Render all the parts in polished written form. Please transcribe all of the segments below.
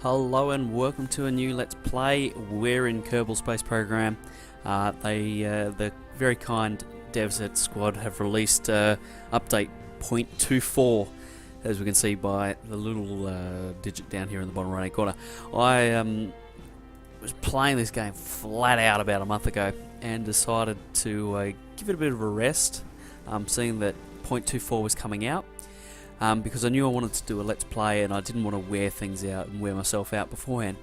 Hello and welcome to a new Let's Play. We're in Kerbal Space Program. The very kind devs at Squad have released update 0.24, as we can see by the little digit down here in the bottom right hand corner. I was playing this game flat out about a month ago and decided to give it a bit of a rest, seeing that 0.24 was coming out. Because I knew I wanted to do a Let's Play and I didn't want to wear things out and wear myself out beforehand.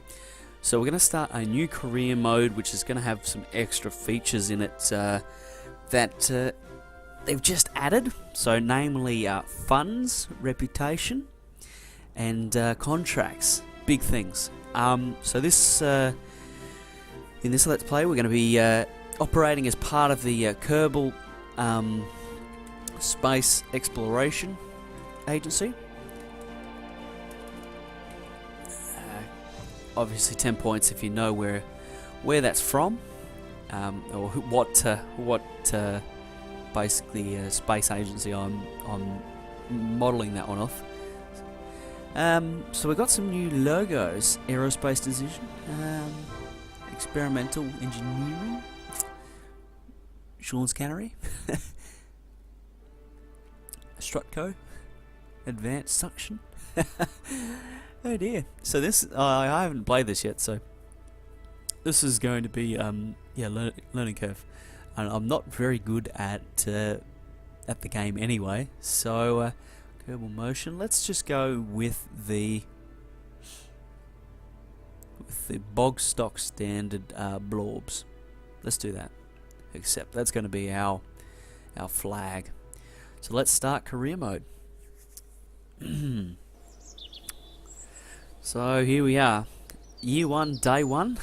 So we're going to start a new career mode which is going to have some extra features in it that they've just added. So namely funds, reputation and contracts. Big things. So this in this Let's Play we're going to be operating as part of the Kerbal Space Exploration Agency. Obviously 10 points if you know where that's from, or what basically space agency I'm modelling that one off. So we've got some new logos: aerospace division, experimental engineering, Sean's Cannery, Strutco, advanced suction. Oh dear. So this I haven't played this yet, so this is going to be learning curve, and I'm not very good at the game anyway. So Kerbal motion. Let's just go with the bog stock standard blorbs. Let's do that. Except that's going to be our flag. So let's start career mode. So here we are, year 1, day 1.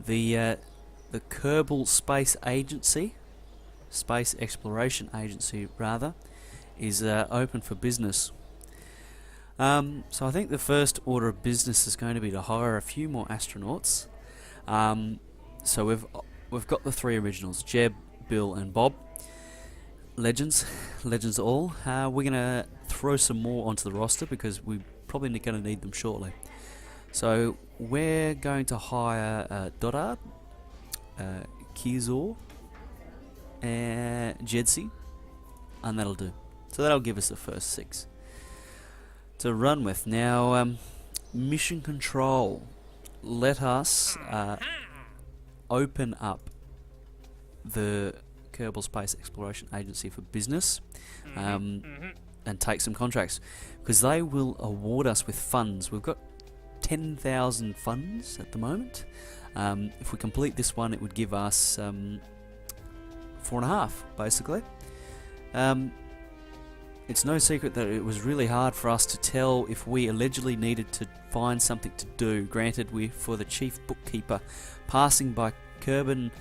The Kerbal Space Agency, Space Exploration Agency rather, is open for business. So I think the first order of business is going to be to hire a few more astronauts. So we've got the 3 originals: Jeb, Bill, and Bob. Legends all. We're gonna throw some more onto the roster because we're probably going to need them shortly. So we're going to hire Dodard, Kizor, and Jedsi, and that'll do. So that'll give us the first 6 to run with. Now, mission control. Let us open up the Kerbal Space Exploration Agency for business, and take some contracts, because they will award us with funds. We've got 10,000 funds at the moment. If we complete this one, it would give us 4.5 basically. It's no secret that it was really hard for us to tell if we allegedly needed to find something to do. Granted, for the chief bookkeeper passing by Kerbal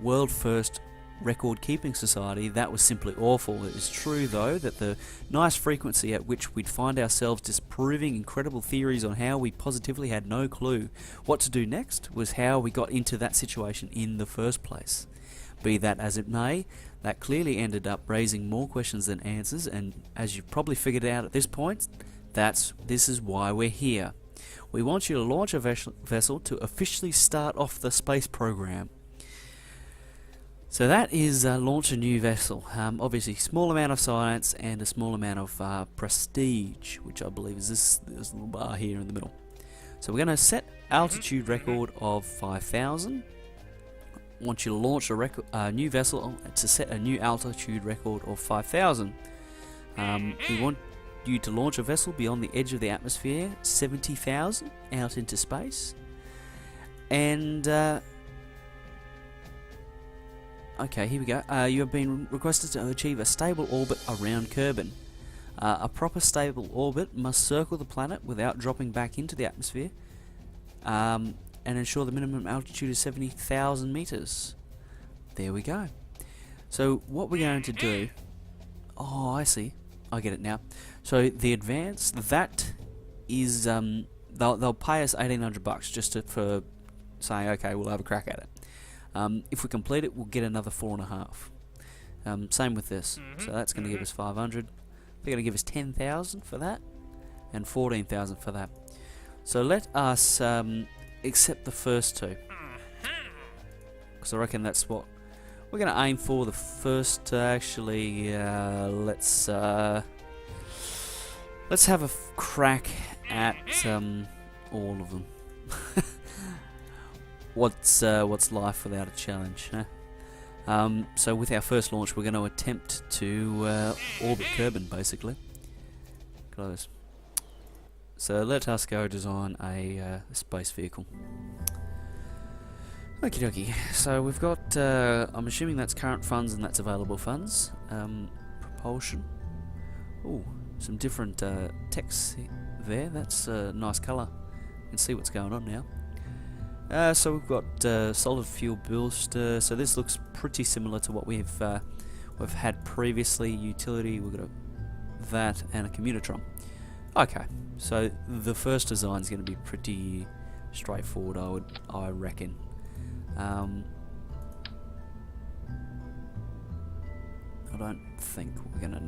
World First Record Keeping Society, that was simply awful. It is true though that the nice frequency at which we'd find ourselves disproving incredible theories on how we positively had no clue what to do next was how we got into that situation in the first place. Be that as it may, that clearly ended up raising more questions than answers, and as you've probably figured out at this point, this is why we're here. We want you to launch a vessel to officially start off the space program. So that is launch a new vessel. Obviously small amount of science and a small amount of prestige, which I believe is this little bar here in the middle. So we're going to set altitude record of 5,000. Want you to launch a new vessel to set a new altitude record of 5,000. We want you to launch a vessel beyond the edge of the atmosphere, 70,000 out into space. And okay, here we go. You have been requested to achieve a stable orbit around Kerbal. A proper stable orbit must circle the planet without dropping back into the atmosphere, and ensure the minimum altitude is 70,000 meters. There we go. So what we're going to do... Oh, I see. I get it now. So the advance, that is... they'll pay us $1,800 just for saying, okay, we'll have a crack at it. If we complete it, we'll get another 4.5. Same with this. So that's going to give us 500. They're going to give us 10,000 for that, and 14,000 for that. So let us accept the first two, because I reckon that's what we're going to aim for. The first, actually, let's have a crack at all of them. What's life without a challenge? Huh? So with our first launch, we're going to attempt to orbit Kerbin, basically. Close. So let us go design a space vehicle. Okie dokie. So we've got, I'm assuming that's current funds and that's available funds. Propulsion. Ooh, some different text there. That's a nice colour. You can see what's going on now. So we've got solid fuel booster. So this looks pretty similar to what we've had previously. Utility. We've got that and a commutotron. Okay, so the first design is going to be pretty straightforward, I reckon. I don't think we're going to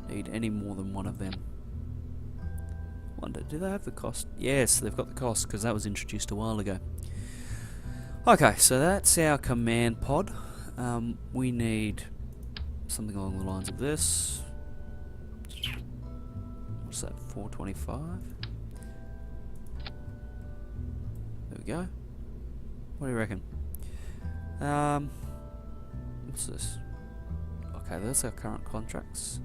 need any more than one of them. Wonder, do they have the cost? Yes, they've got the cost because that was introduced a while ago. Okay, so that's our command pod. We need something along the lines of this. What's that? 425. There we go. What do you reckon? What's this? Okay, that's our current contracts.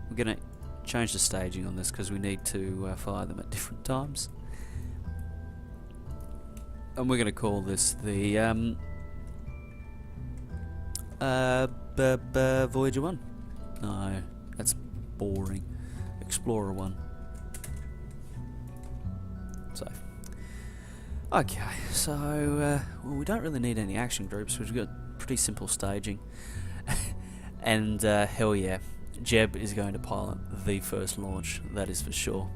We're gonna change the staging on this because we need to fire them at different times. And we're gonna call this the Voyager 1. No, that's boring. Explorer 1. So, okay, so well, we don't really need any action groups. We've got pretty simple staging, and hell yeah, Jeb is going to pilot the first launch. That is for sure.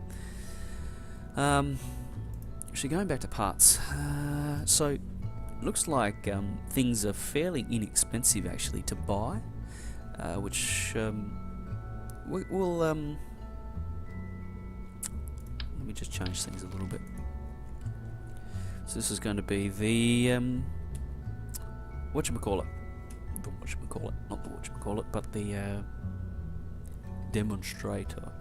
Actually, going back to parts, so looks like things are fairly inexpensive actually to buy, which we'll let me just change things a little bit. So this is going to be the whatchamacallit. The whatchamacallit, not the whatchamacallit, but the demonstrator.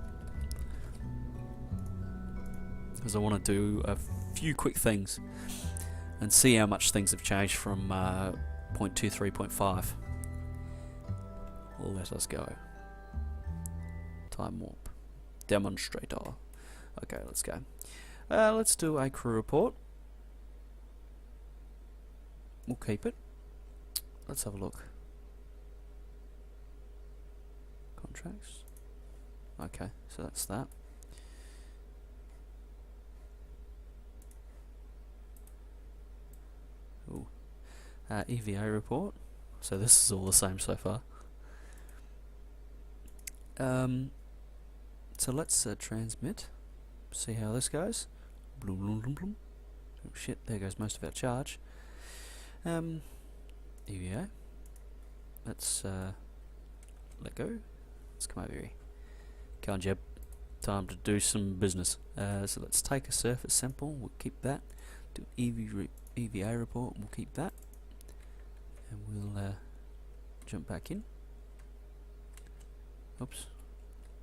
Because I want to do a few quick things and see how much things have changed from 0.23.5. Let us go. Time warp. Demonstrator. Okay, let's go. Let's do a crew report. We'll keep it. Let's have a look. Contracts. Okay, so that's that. Ooh. EVA report. So this is all the same so far. So let's transmit. See how this goes. Bloom, bloom, bloom, bloom. Oh shit, there goes most of our charge. EVA. Let's let go. Let's come over here. Come on, Jeb. Time to do some business. So let's take a surface sample. We'll keep that. Do EVA report. We'll keep that. And we'll jump back in. Oops.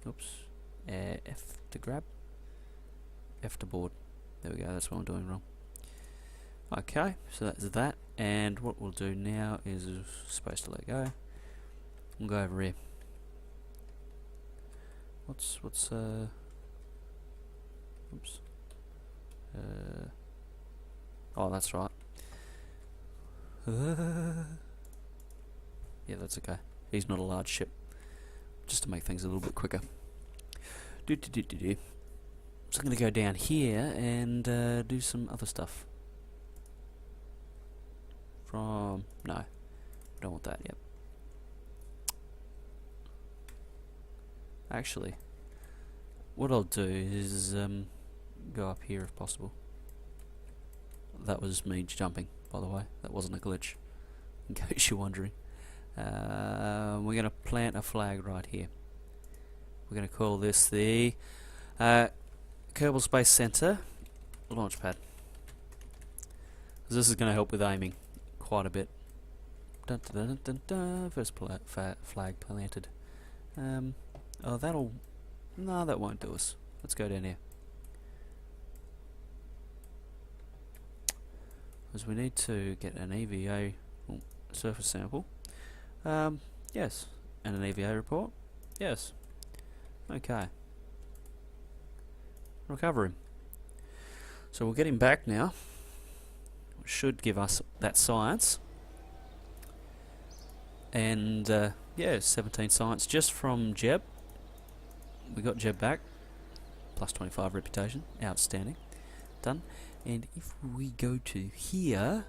Oops. F to grab. F to board. There we go, that's what I'm doing wrong. Okay, so that's that, and what we'll do now is we're supposed to let go. We'll go over here. What's oops. Oh, that's right. Yeah, that's okay. He's not a large ship. Just to make things a little bit quicker. So I'm going to go down here and do some other stuff. No, I don't want that yet. Actually, what I'll do is go up here if possible. That was me jumping, by the way. That wasn't a glitch, in case you're wondering. We're going to plant a flag right here. We're going to call this the Kerbal Space Center, launch pad. This is going to help with aiming quite a bit. Dun, dun, dun, dun, dun. First flag planted. Oh, that'll... No, that won't do us. Let's go down here. Because we need to get an EVA surface sample. Yes. And an EVA report. Yes. Okay. Recover him. So we'll get him back now. Which should give us that science. And yeah, 17 science just from Jeb. We got Jeb back. Plus 25 reputation. Outstanding. Done. And if we go to here,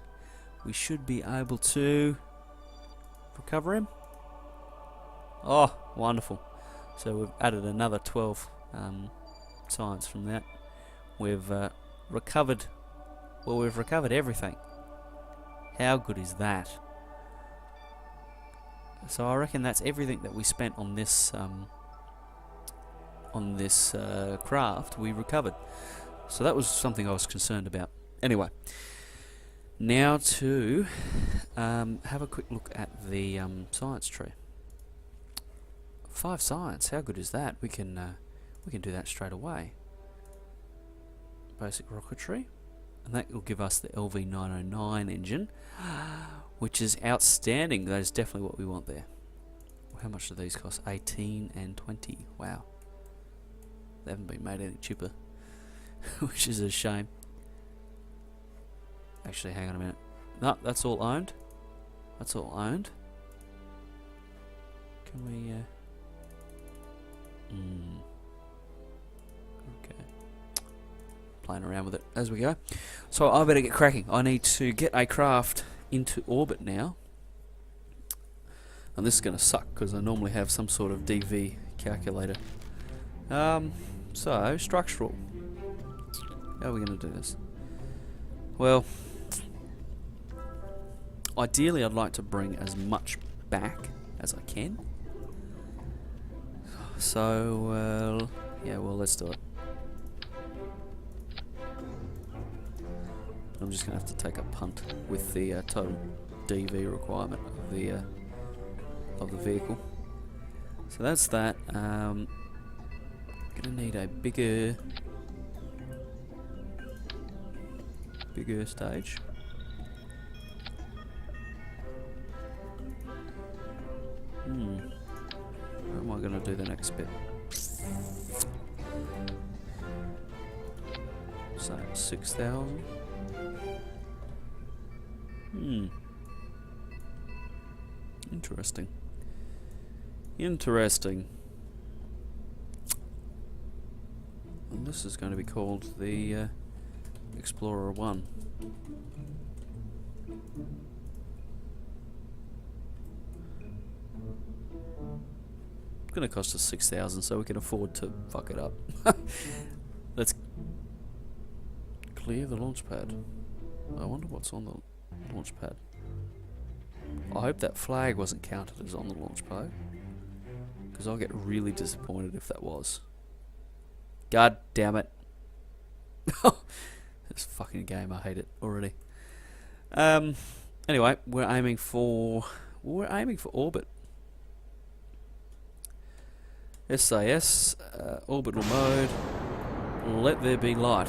we should be able to recover him. Oh, wonderful. So we've added another 12 science from that. We've recovered... Well, we've recovered everything. How good is that? So I reckon that's everything that we spent on this craft we recovered. So that was something I was concerned about. Anyway, now to have a quick look at the science tree. 5 science. How good is that? We can do that straight away. Basic rocketry, and that will give us the LV909 engine, which is outstanding. That is definitely what we want there. How much do these cost? 18 and 20. Wow. They haven't been made any cheaper, which is a shame. Actually, hang on a minute. No, that's all owned. That's all owned. Can we... Okay. Playing around with it as we go. So I better get cracking. I need to get a craft into orbit now. And this is going to suck because I normally have some sort of DV calculator. So, structural. How are we going to do this? Well, ideally I'd like to bring as much back as I can. So, yeah, well, let's do it. I'm just going to have to take a punt with the total DV requirement of the vehicle. So that's that. Going to need a bigger stage. Where am I going to do the next bit? So 6,000. Interesting. Interesting. And this is going to be called the Explorer 1. It's going to cost us 6,000, so we can afford to fuck it up. Let's clear the launch pad. I wonder what's on the launch pad. I hope that flag wasn't counted as on the launch pad, because I'll get really disappointed if that was. God damn it. This fucking game, I hate it already. Anyway, we're aiming for orbit. SAS, orbital mode, let there be light.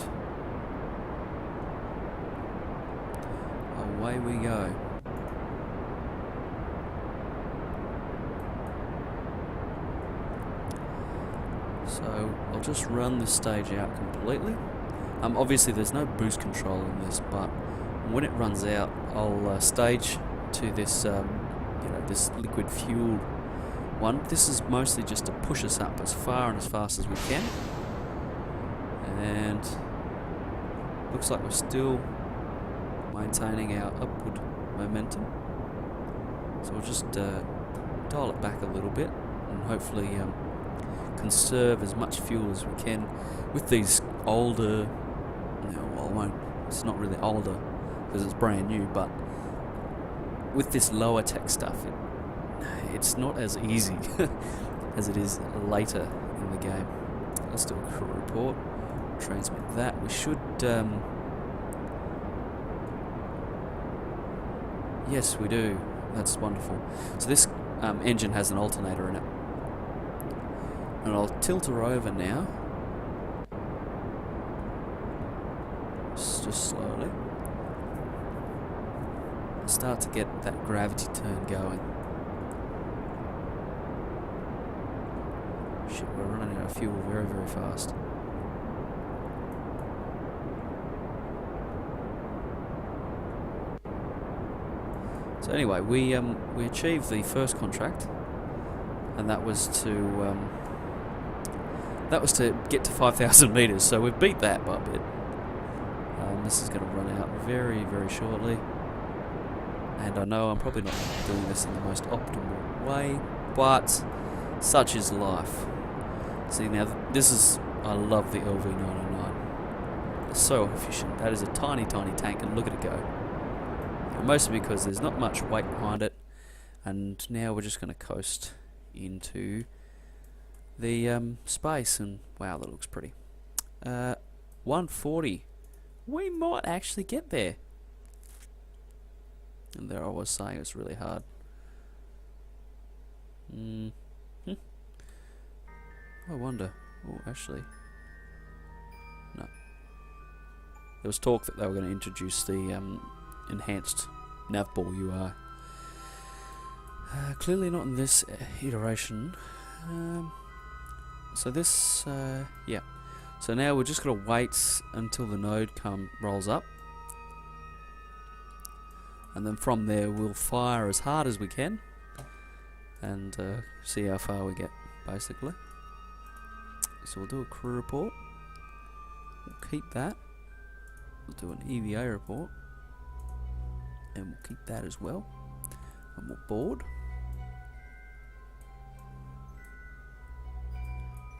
Away we go. So I'll just run this stage out completely. Obviously there's no boost control in this, but when it runs out, I'll stage to this, this liquid fuel one. This is mostly just to push us up as far and as fast as we can. And looks like we're still maintaining our upward momentum. So we'll just dial it back a little bit and hopefully conserve as much fuel as we can with these older... well, it's not really older because it's brand new, but with this lower tech stuff, it's not as easy as it is later in the game. Let's do a crew report. transmit that. We should... yes, we do. That's wonderful. So this engine has an alternator in it. And I'll tilt her over now. Just slowly. Start to get that gravity turn going. Shit, we're running out of fuel very, very fast. So anyway, we achieved the first contract, and that was to get to 5,000 meters. So we've beat that by a bit. This is going to run out very, very shortly, and I know I'm probably not doing this in the most optimal way, but such is life. See, now this is, I love the LV909. It's so efficient. That is a tiny, tiny tank, and look at it go. Mostly because there's not much weight behind it, and now we're just going to coast into the space, and wow, that looks pretty. 140. We might actually get there. And there I was saying it's really hard. I wonder. Oh, actually, no. There was talk that they were going to introduce the enhanced navball UI. Clearly not in this iteration. So this, yeah. So now we're just going to wait until the node rolls up, and then from there we'll fire as hard as we can, and see how far we get, basically. So we'll do a crew report. We'll keep that. We'll do an EVA report, and we'll keep that as well. And we'll board.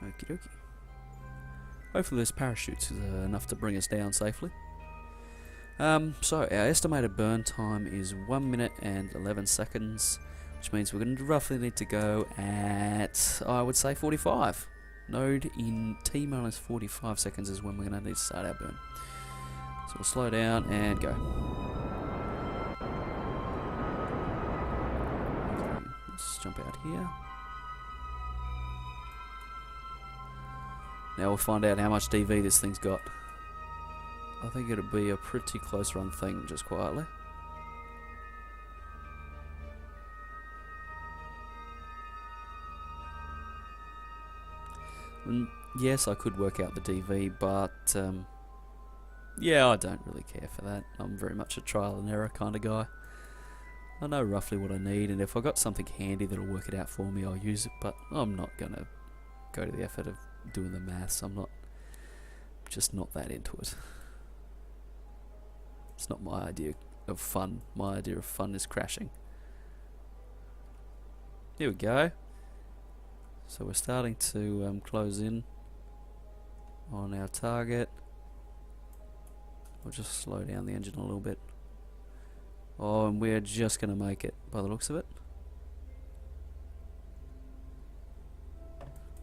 Okie dokie. Hopefully this parachutes is enough to bring us down safely. So our estimated burn time is 1 minute and 11 seconds, which means we're going to roughly need to go at, I would say, 45. Node in T minus 45 seconds is when we're going to need to start our burn. So we'll slow down and go. Let's jump out here. Now we'll find out how much DV this thing's got. I think it'll be a pretty close run thing, just quietly. And yes, I could work out the DV, but yeah, I don't really care for that. I'm very much a trial and error kind of guy. I know roughly what I need, and if I got something handy that'll work it out for me, I'll use it, but I'm not going to go to the effort of doing the maths. I'm just not that into it. It's not my idea of fun. My idea of fun is crashing. Here we go. So we're starting to close in on our target. We'll just slow down the engine a little bit. Oh, and we're just going to make it by the looks of it.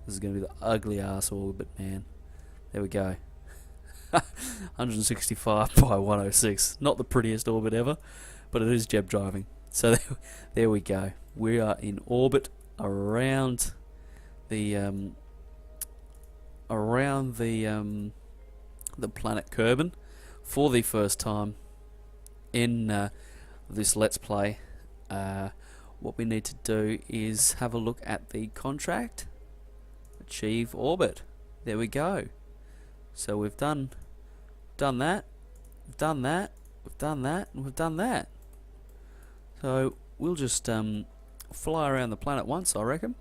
This is going to be the ugly ass orbit, man. There we go. 165 by 106. Not the prettiest orbit ever, but it is Jeb driving. So there we go. We are in orbit around the planet Kerbal for the first time in this Let's Play. What we need to do is have a look at the contract. Achieve orbit. There we go. So we've done that, we've done that, we've done that, and we've done that. So we'll just fly around the planet once, I reckon,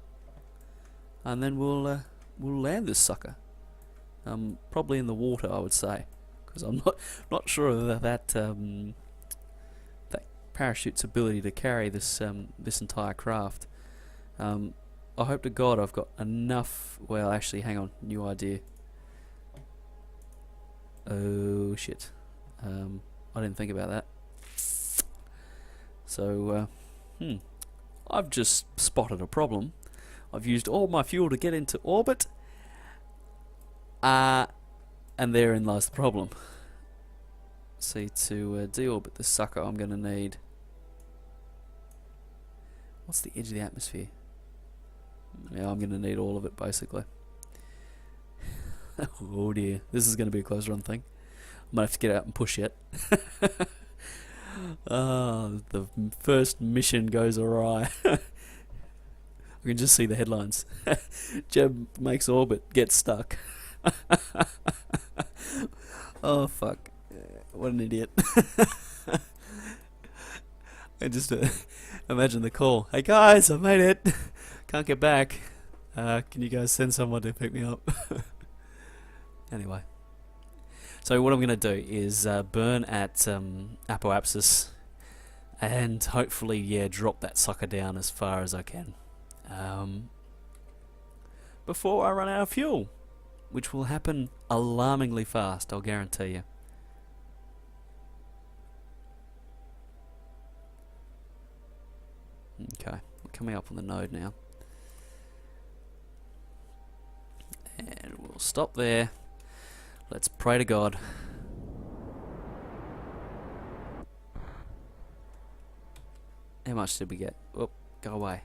and then we'll land this sucker. Probably in the water, I would say, because I'm not sure of that parachute's ability to carry this this entire craft. I hope to God I've got enough. Well, actually, hang on, new idea. Oh shit! I didn't think about that. So, I've just spotted a problem. I've used all my fuel to get into orbit. And therein lies the problem. See, to deorbit this sucker, I'm going to need... What's the edge of the atmosphere? Yeah, I'm going to need all of it, basically. Oh dear, this is going to be a close run thing. I might have to get out and push it. Oh, the first mission goes awry. I can just see the headlines. Jeb makes orbit, gets stuck. Oh fuck. What an idiot. I just imagine the call. Hey guys, I made it. Can't get back. Can you guys send someone to pick me up? Anyway. So what I'm going to do is burn at Apoapsis and hopefully, yeah, drop that sucker down as far as I can. Before I run out of fuel, which will happen alarmingly fast, I'll guarantee you. Okay, we're coming up on the node now. And we'll stop there. Let's pray to God. How much did we get? Oh, go away.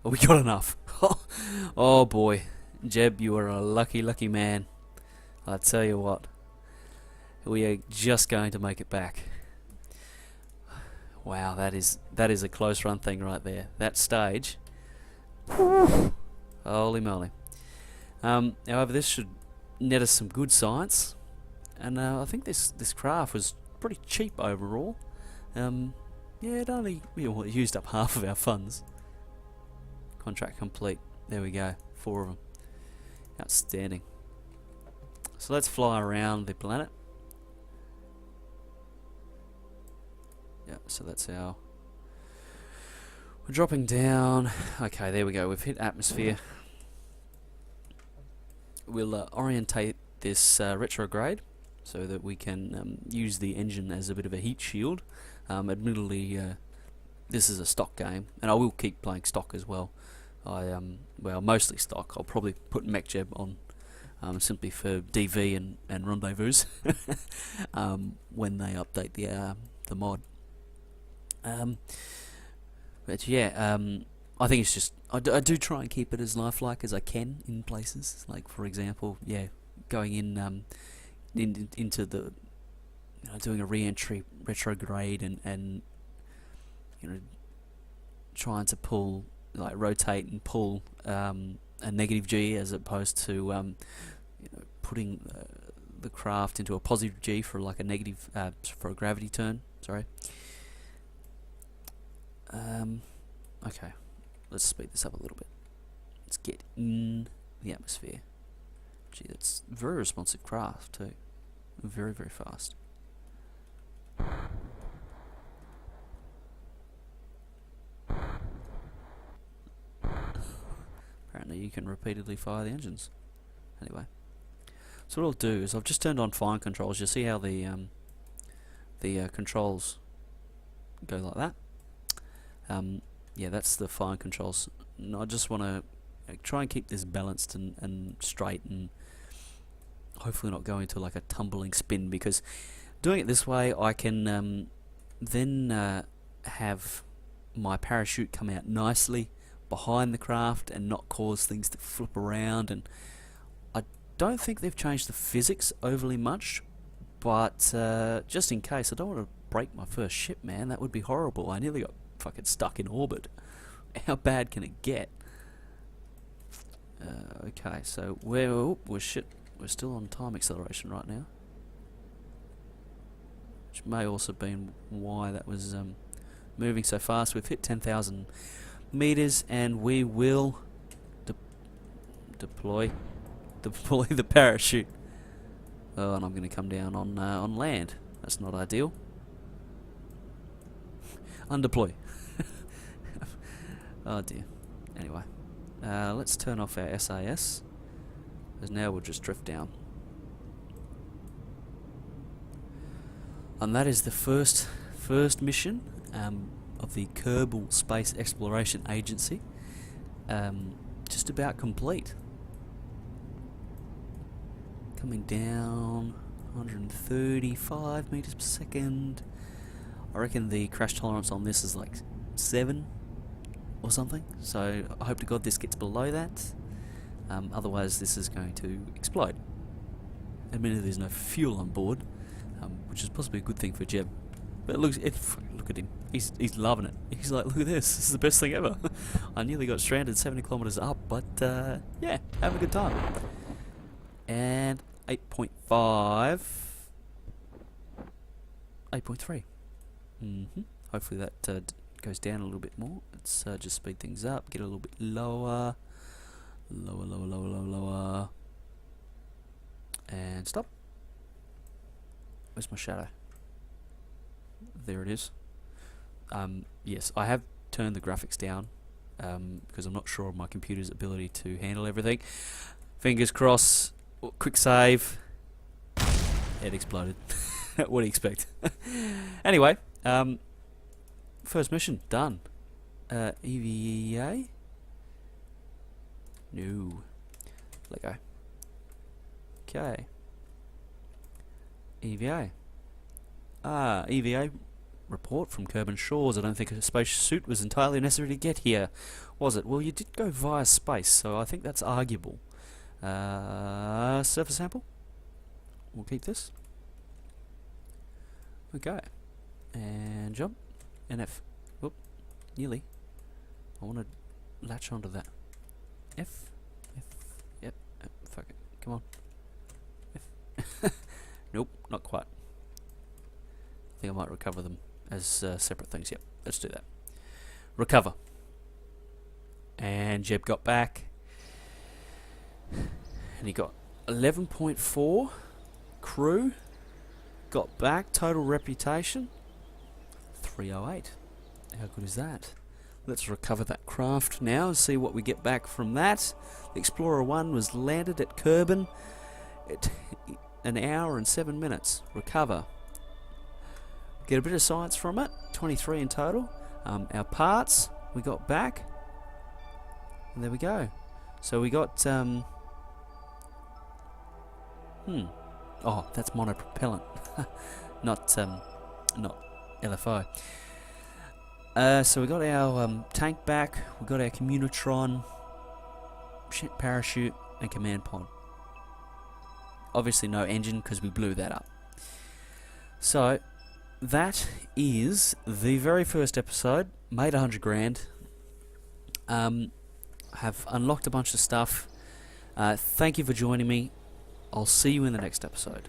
Oh, we got enough. Oh boy. Jeb, you are a lucky, lucky man. I tell you what. We are just going to make it back. Wow, that is a close run thing right there. That stage. Holy moly. However, this should net us some good science, and I think this craft was pretty cheap overall. Yeah, it only used up half of our funds. Contract complete. There we go. 4 of them. Outstanding. So let's fly around the planet. Yeah, so that's our... We're dropping down. Okay, there we go. We've hit atmosphere. We'll orientate this retrograde so that we can use the engine as a bit of a heat shield. Admittedly, this is a stock game, and I will keep playing stock as well. Well, mostly stock. I'll probably put MechJeb on simply for DV and rendezvous when they update the mod. But yeah, I think it's just I do try and keep it as lifelike as I can in places. Like for example, yeah, going in into the doing a re-entry retrograde and trying to pull rotate and pull a negative G as opposed to putting the craft into a positive G for like a negative for a gravity turn. Sorry. Okay, let's speed this up a little bit. Let's get in the atmosphere. Gee, that's very responsive craft too. Very, very fast. Apparently you can repeatedly fire the engines. Anyway, so what I'll do is I've just turned on fine controls. You see how the controls go like that? Yeah, that's the fine controls. And I just want to try and keep this balanced and straight, and hopefully not go into like a tumbling spin, because doing it this way I can then have my parachute come out nicely behind the craft and not cause things to flip around. And I don't think they've changed the physics overly much, but just in case, I don't want to break my first ship, man. That would be horrible. I nearly got fucking stuck in orbit. How bad can it get? Okay, so we're still on time acceleration right now, which may also have been why that was moving so fast. We've hit 10,000 meters, and we will deploy the parachute. Oh, and I'm going to come down on land. That's not ideal. Undeploy. Oh dear. Anyway, let's turn off our SAS, because now we'll just drift down. And that is the first mission of the Kerbal Space Exploration Agency. Just about complete. coming down 135 meters per second. I reckon the crash tolerance on this is like 7 or something, so I hope to God this gets below that. Otherwise this is going to explode. Admittedly there's no fuel on board, which is possibly a good thing for Jeb. But look at him. He's loving it. He's like, look at this. This is the best thing ever. I nearly got stranded 70 kilometers up, but yeah, having a good time. And 8.5, 8.3. Hopefully that goes down a little bit more. Let's just speed things up. Get a little bit lower, lower, and stop. Where's my shadow? There it is. Yes, I have turned the graphics down because I'm not sure of my computer's ability to handle everything. Fingers crossed. Quick save. It exploded. What do you expect? Anyway, first mission done. EVA? No. Let go. Okay. EVA. EVA report from Kerbal Shores. I don't think a space suit was entirely necessary to get here, was it? Well, you did go via space, so I think that's arguable. Surface sample. We'll keep this. Okay. And jump. NF. Whoop. Nearly. I want to latch onto that. F. Yep. Fuck it. Come on. F. Nope, not quite. I think I might recover them as separate things. Yep, let's do that. Recover. And Jeb got back. And he got 11.4 crew. Got back. Total reputation 308. How good is that? Let's recover that craft now and see what we get back from that. The Explorer 1 was landed at Kerbal. An hour and 7 minutes. Recover. Get a bit of science from it. 23 in total. Our parts we got back. And there we go. So we got oh, that's monopropellant. not LFO. So we got our tank back. We got our communitron, parachute, and command pod. Obviously no engine because we blew that up. So that is the very first episode. Made 100 grand. Have unlocked a bunch of stuff. Thank you for joining me. I'll see you in the next episode.